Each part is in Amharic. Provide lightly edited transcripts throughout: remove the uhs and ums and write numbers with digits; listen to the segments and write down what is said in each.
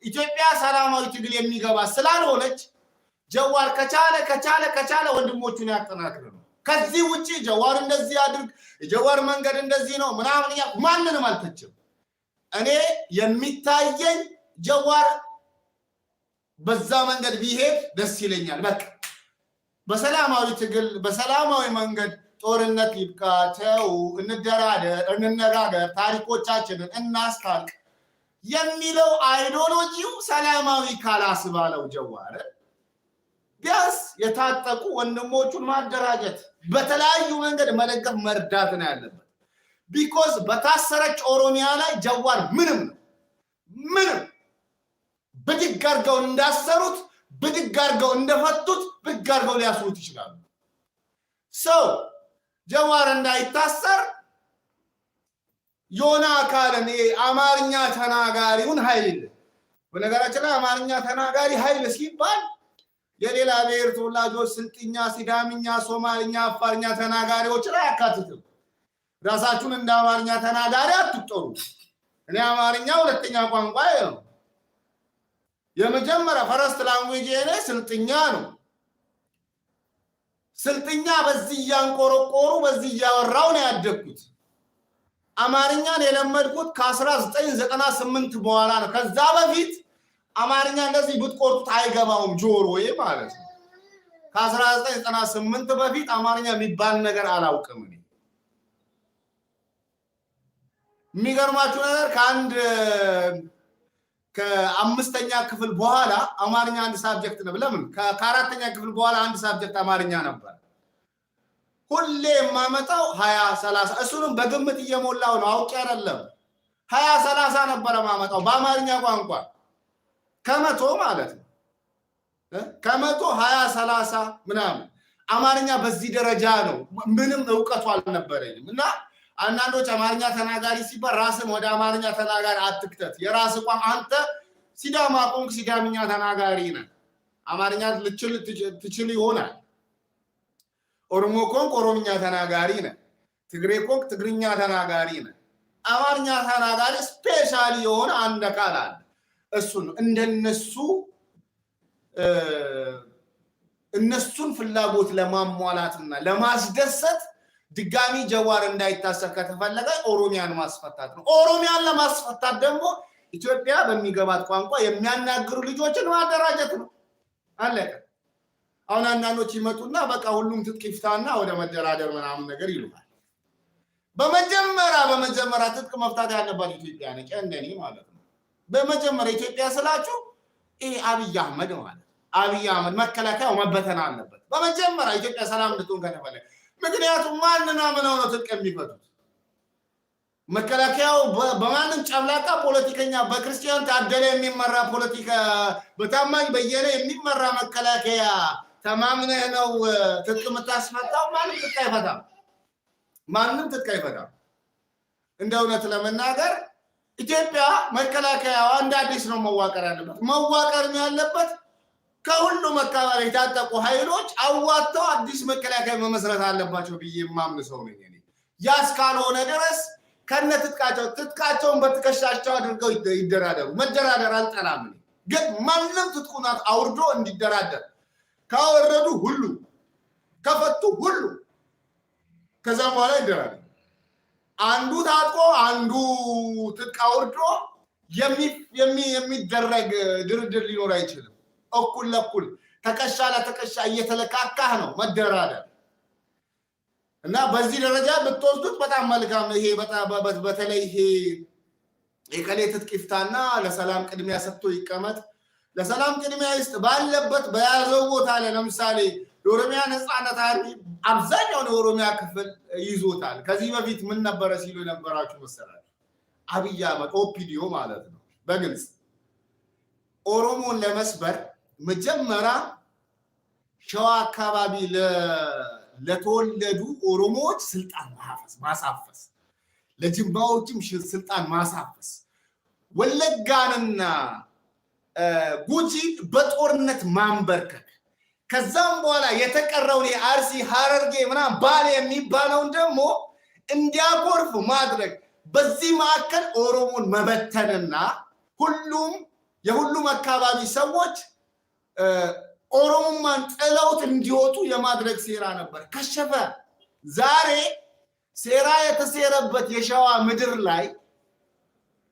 ኢትዮጵያ ሰላማዊ ትግል የሚገባ ስላልሆነች ጀዋር ከቻለ ወንድሞቹን ያጠናክር ነው። ከዚህ ውጪ ጀዋር እንደዚህ ያድርግ የጀዋር መንገድ እንደዚህ ነው ምናምን ማንንም አልተችም። እኔ የሚታየኝ ጀዋር በዛ መንገድ ቢሄድ ደስ ይለኛል። በቃ በሰላማዊ ትግል በሰላማዊ መንገድ ጦርነት ይብቃቸው፣ እንደራደር፣ እንነጋገር፣ ታሪኮቻችንን እናስታርቅ የሚለው አይዲዮሎጂው ሰላማዊ ካላስባለው ጀዋር ቢያንስ የታጠቁ ወንድሞቹን ማደራጀት በተለያዩ መንገድ መደገፍ መርዳት ነው ያለበት። ቢኮዝ በታሰረች ኦሮሚያ ላይ ጀዋር ምንም ብድግ አድርገው እንዳሰሩት ብድግ አድርገው እንደፈቱት ብድግ አድርገው ሊያስሩት ይችላሉ። ሰው ጀዋር እንዳይታሰር ዮና አካልን አማርኛ ተናጋሪውን ኃይል በነገራችን ላይ አማርኛ ተናጋሪ ኃይል ሲባል የሌላ ብሔር ተወላጆች ስልጥኛ፣ ሲዳምኛ፣ ሶማሊኛ፣ አፋርኛ ተናጋሪዎች ላይ አካትትም። ራሳችሁን እንደ አማርኛ ተናጋሪ አትጠሩ። እኔ አማርኛ ሁለተኛ ቋንቋ ነው። የመጀመሪያ ፈረስት ላንጉዌጅ እኔ ስልጥኛ ነው። ስልጥኛ በዚህ ያንቆረቆሩ በዚህ ያወራው ነው ያደግኩት። አማርኛን የለመድኩት ከ1998 በኋላ ነው። ከዛ በፊት አማርኛ እንደዚህ ብትቆርጡት አይገባውም ጆሮዬ ማለት ነው። ከ1998 በፊት አማርኛ የሚባል ነገር አላውቅም እኔ። የሚገርማችሁ ነገር ከአምስተኛ ክፍል በኋላ አማርኛ አንድ ሳብጀክት ነው። ለምን ከአራተኛ ክፍል በኋላ አንድ ሳብጀክት አማርኛ ነበር። ሁሌ የማመጣው 20-30 እሱንም በግምት እየሞላው ነው አውቄ አይደለም። 20-30 ነበር የማመጣው በአማርኛ ቋንቋ ከመቶ ማለት ነው። ከመቶ 20-30 ምናምን አማርኛ በዚህ ደረጃ ነው። ምንም ዕውቀቱ አልነበረኝም። እና አንዳንዶች አማርኛ ተናጋሪ ሲባል ራስን ወደ አማርኛ ተናጋሪ አትክተት። የራስ ቋንቋ አንተ ሲዳማ ቆንክ ሲዳምኛ ተናጋሪ ነህ። አማርኛ ትችል ይሆናል። ኦሮሞ ቆንክ ኦሮምኛ ተናጋሪ ነህ። ትግሬ ቆንክ ትግርኛ ተናጋሪ ነህ። አማርኛ ተናጋሪ ስፔሻሊ የሆነ አንድ አካል አለ። እሱ ነው እንደነሱ እነሱን ፍላጎት ለማሟላትና ለማስደሰት ድጋሚ ጀዋር እንዳይታሰር ከተፈለገ ኦሮሚያን ማስፈታት ነው። ኦሮሚያን ለማስፈታት ደግሞ ኢትዮጵያ በሚገባት ቋንቋ የሚያናግሩ ልጆችን ማደራጀት ነው። አለቀ። አሁን አንዳንዶች ይመጡና በቃ ሁሉም ትጥቅ ይፍታና ወደ መደራደር ምናምን ነገር ይሉታል። በመጀመሪያ ትጥቅ መፍታት ያለባት ኢትዮጵያ ነች እንደኔ ማለት ነው። በመጀመሪያ ኢትዮጵያ ስላችሁ ይሄ አብይ አህመድ ማለት አብይ አህመድ መከላከያው መበተን አለበት በመጀመሪያ ኢትዮጵያ ሰላም እንድትሆን ከተፈለገ። ምክንያቱም ማንና ምን ነው ትጥቅ የሚፈቱት? መከላከያው በማንም ጨምላቃ ፖለቲከኛ በክርስቲያን ታደለ የሚመራ ፖለቲካ በታማኝ በየነ የሚመራ መከላከያ ተማምነህ ነው ትጥቅ የምታስፈታው? ማንም ትጥቅ አይፈታም። እንደ እውነት ለመናገር ኢትዮጵያ መከላከያዋ እንደ አዲስ ነው መዋቀር ያለበት። መዋቀር ያለበት ከሁሉም አካባቢ የታጠቁ ኃይሎች አዋጥተው አዲስ መከላከያ መመስረት አለባቸው ብዬ የማምን ሰው ነኝ እኔ። ያስ ካልሆነ ድረስ ትጥቃቸውን በትከሻቸው አድርገው ይደራደሩ። መደራደር አልጠላም፣ ግን ማንም ትጥቁን አውርዶ እንዲደራደር ካወረዱ ሁሉ ከፈቱ ሁሉ ከዛም በኋላ ይደራደሩ። አንዱ ታጥቆ አንዱ ትጥቅ አውርዶ የሚደረግ ድርድር ሊኖር አይችልም። እኩል ለኩል ተከሻ ለተከሻ እየተለካካህ ነው መደራደር። እና በዚህ ደረጃ ብትወስዱት በጣም መልካም። ይሄ በተለይ ይሄ የከሌ ትጥቅ ይፍታና ለሰላም ቅድሚያ ሰጥቶ ይቀመጥ፣ ለሰላም ቅድሚያ ይስጥ ባለበት በያዘው ቦታ ላይ ለምሳሌ የኦሮሚያ ነፃነት አርሚ አብዛኛውን የኦሮሚያ ክፍል ይዞታል። ከዚህ በፊት ምን ነበረ ሲሉ የነበራችሁ መሰላችሁ? አብይ አህመድ ኦፒዲዮ ማለት ነው በግልጽ ኦሮሞን ለመስበር መጀመሪያ ሸዋ አካባቢ ለተወለዱ ኦሮሞዎች ስልጣን ማሳፈስ፣ ለጅማዎችም ስልጣን ማሳፈስ፣ ወለጋንና ጉጂን በጦርነት ማንበርከክ፣ ከዛም በኋላ የተቀረውን የአርሲ ሐረርጌ ምናምን ባሌ የሚባለውን ደግሞ እንዲያኮርፍ ማድረግ፣ በዚህ ማዕከል ኦሮሞን መበተንና ሁሉም የሁሉም አካባቢ ሰዎች ኦሮሞማን ጥለውት እንዲወጡ የማድረግ ሴራ ነበር። ከሸፈ። ዛሬ ሴራ የተሴረበት የሸዋ ምድር ላይ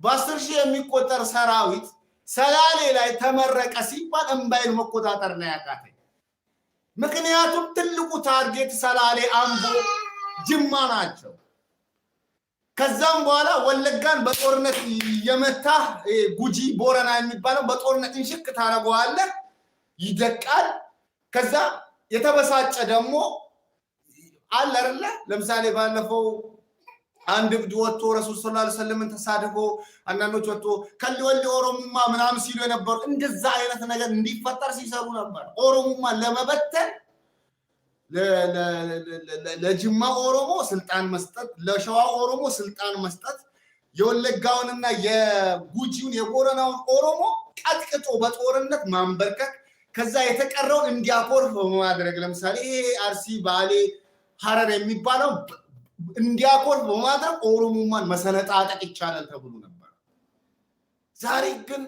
በ10 ሺህ የሚቆጠር ሰራዊት ሰላሌ ላይ ተመረቀ ሲባል እንባይን መቆጣጠር ነው ያቃተኝ። ምክንያቱም ትልቁ ታርጌት ሰላሌ፣ አምቦ፣ ጅማ ናቸው። ከዛም በኋላ ወለጋን በጦርነት የመታ ጉጂ ቦረና የሚባለው በጦርነት እንሽክ ታረጋዋለህ፣ ይደቃል። ከዛ የተበሳጨ ደግሞ አለ አይደለ? ለምሳሌ ባለፈው አንድ ብድ ወጥቶ ረሱል ሰለላሁ ዐለይሂ ወሰለም ተሳድቦ አንዳንዶች ወጥቶ ከልወል ኦሮሞማ ምናምን ሲሉ የነበሩ እንደዛ አይነት ነገር እንዲፈጠር ሲሰሩ ነበር። ኦሮሞማ ለመበተን ለጅማ ኦሮሞ ስልጣን መስጠት፣ ለሸዋ ኦሮሞ ስልጣን መስጠት፣ የወለጋውንና የጉጂውን የቦረናውን ኦሮሞ ቀጥቅጦ በጦርነት ማንበርከክ፣ ከዛ የተቀረውን እንዲያኮርፍ በማድረግ ለምሳሌ ይሄ አርሲ፣ ባሌ፣ ሐረር የሚባለው እንዲያኮርፍ በማድረግ ኦሮሞማን መሰነጣጠቅ ይቻላል ተብሎ ነበር። ዛሬ ግን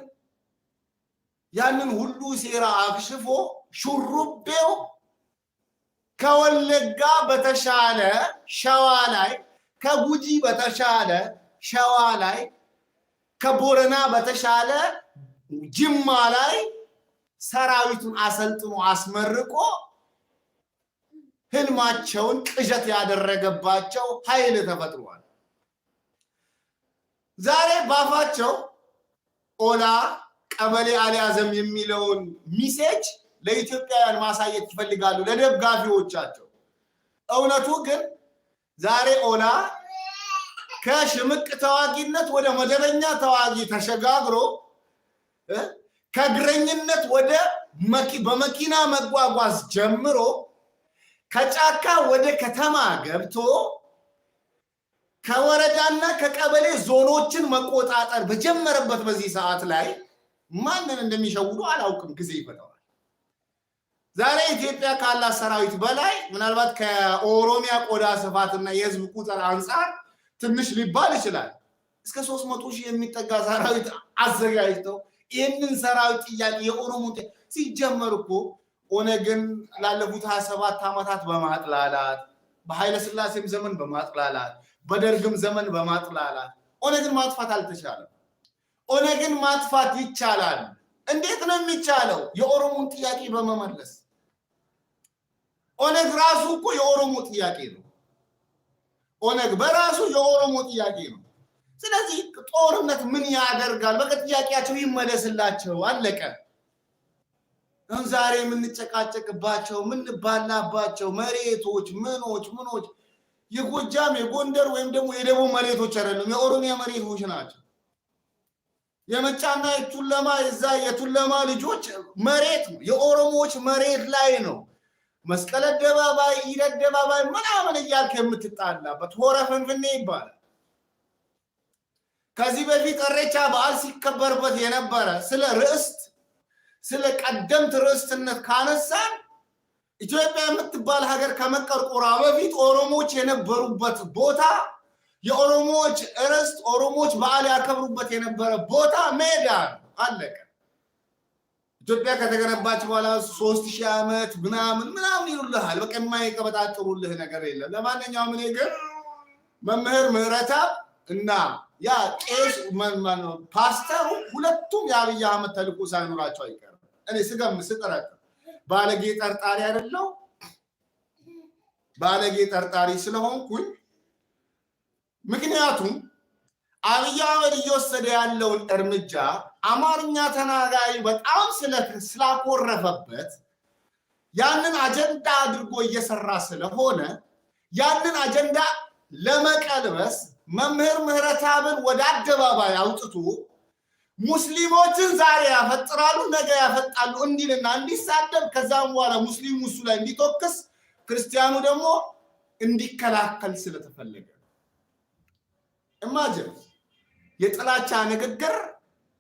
ያንን ሁሉ ሴራ አክሽፎ ሹሩቤው ከወለጋ በተሻለ ሸዋ ላይ፣ ከጉጂ በተሻለ ሸዋ ላይ፣ ከቦረና በተሻለ ጅማ ላይ ሰራዊቱን አሰልጥኖ አስመርቆ ህልማቸውን ቅዠት ያደረገባቸው ኃይል ተፈጥሯል። ዛሬ ባፋቸው ኦላ ቀበሌ አልያዘም የሚለውን ሚሴጅ ለኢትዮጵያውያን ማሳየት ይፈልጋሉ፣ ለደጋፊዎቻቸው። እውነቱ ግን ዛሬ ኦላ ከሽምቅ ተዋጊነት ወደ መደበኛ ተዋጊ ተሸጋግሮ ከእግረኝነት ወደ በመኪና መጓጓዝ ጀምሮ ከጫካ ወደ ከተማ ገብቶ ከወረዳና ከቀበሌ ዞኖችን መቆጣጠር በጀመረበት በዚህ ሰዓት ላይ ማንን እንደሚሸውዱ አላውቅም። ጊዜ ይፈታዋል። ዛሬ ኢትዮጵያ ካላት ሰራዊት በላይ ምናልባት ከኦሮሚያ ቆዳ ስፋትና የህዝብ ቁጥር አንፃር ትንሽ ሊባል ይችላል። እስከ 300 ሺህ የሚጠጋ ሰራዊት አዘጋጅተው ይህንን ሰራዊት ጥያቄ የኦሮሞ ሲጀመር እኮ ኦነግን ላለፉት 27 ዓመታት በማጥላላት በኃይለ ሥላሴም ዘመን በማጥላላት በደርግም ዘመን በማጥላላት ኦነግን ማጥፋት አልተቻለም። ኦነግን ማጥፋት ይቻላል። እንዴት ነው የሚቻለው? የኦሮሞን ጥያቄ በመመለስ። ኦነግ ራሱ እኮ የኦሮሞ ጥያቄ ነው። ኦነግ በራሱ የኦሮሞ ጥያቄ ነው። ስለዚህ ጦርነት ምን ያደርጋል? በቃ ጥያቄያቸው ይመለስላቸው፣ አለቀ። ዛሬ የምንጨቃጨቅባቸው የምንባላባቸው መሬቶች ምኖች የጎጃም የጎንደር ወይም ደግሞ የደቡብ መሬቶች አይደሉም፣ የኦሮሚያ መሬቶች ናቸው። የመጫና የቱለማ የዛ የቱለማ ልጆች መሬት ነው፣ የኦሮሞዎች መሬት ላይ ነው። መስቀል አደባባይ ይደደባባይ ምናምን እያልክ የምትጣላበት ሆረ ፍንፍኔ ይባላል። ከዚህ በፊት እሬቻ በዓል ሲከበርበት የነበረ ስለ ርስት ስለ ቀደምት ርስትነት ካነሳን ኢትዮጵያ የምትባል ሀገር ከመቀርቆሯ በፊት ኦሮሞዎች የነበሩበት ቦታ የኦሮሞዎች ርስት ኦሮሞዎች በዓል ያከብሩበት የነበረ ቦታ ሜዳ አለቀ። ኢትዮጵያ ከተገነባች በኋላ 3000 ዓመት ምናምን ይሉልሃል። በቃ የማይቀበጣጥሩልህ ነገር የለም። ለማንኛውም እኔ ግን መምህር ምህረተአብ እና ያ ቄስ ፓስተሩ ሁለቱም የአብይ አህመድ ተልዕኮ ሳይኖራቸው አይቀርም። እኔ ስጠረጥር ባለጌ ጠርጣሪ አይደለው፣ ባለጌ ጠርጣሪ ስለሆንኩኝ ምክንያቱም አብይ አህመድ እየወሰደ ያለውን እርምጃ አማርኛ ተናጋሪ በጣም ስላኮረፈበት ያንን አጀንዳ አድርጎ እየሰራ ስለሆነ ያንን አጀንዳ ለመቀልበስ መምህር ምህረተአብን ወደ አደባባይ አውጥቶ ሙስሊሞችን ዛሬ ያፈጥራሉ ነገ ያፈጣሉ እንዲልና እንዲሳደብ ከዛም በኋላ ሙስሊሙ እሱ ላይ እንዲተኩስ ክርስቲያኑ ደግሞ እንዲከላከል ስለተፈለገ ኢማጂን የጥላቻ ንግግር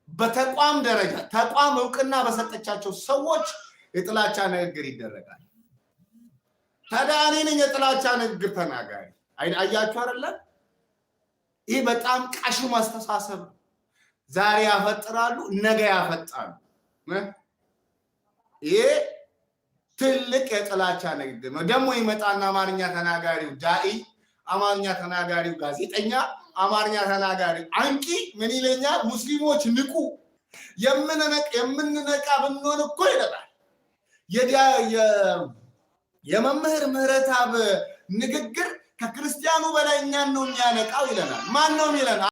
በተቋም ደረጃ ተቋም እውቅና በሰጠቻቸው ሰዎች የጥላቻ ንግግር ይደረጋል። ታዲያ እኔ ነኝ የጥላቻ ንግግር ተናጋሪ። አያችሁ አይደለ? ይህ በጣም ቀሽም አስተሳሰብ። ዛሬ ያፈጥራሉ፣ ነገ ያፈጣሉ። ይሄ ትልቅ የጥላቻ ንግግር ነው። ደግሞ ይመጣና አማርኛ ተናጋሪው ዳኢ፣ አማርኛ ተናጋሪው ጋዜጠኛ፣ አማርኛ ተናጋሪው አንቂ ምን ይለኛል? ሙስሊሞች ንቁ፣ የምንነቃ ብንሆን እኮ ይላል። የመምህር ምህረተአብ ንግግር ከክርስቲያኑ በላይ እኛን ነው የሚያነቃው ይለናል። ማን ነው የሚለን?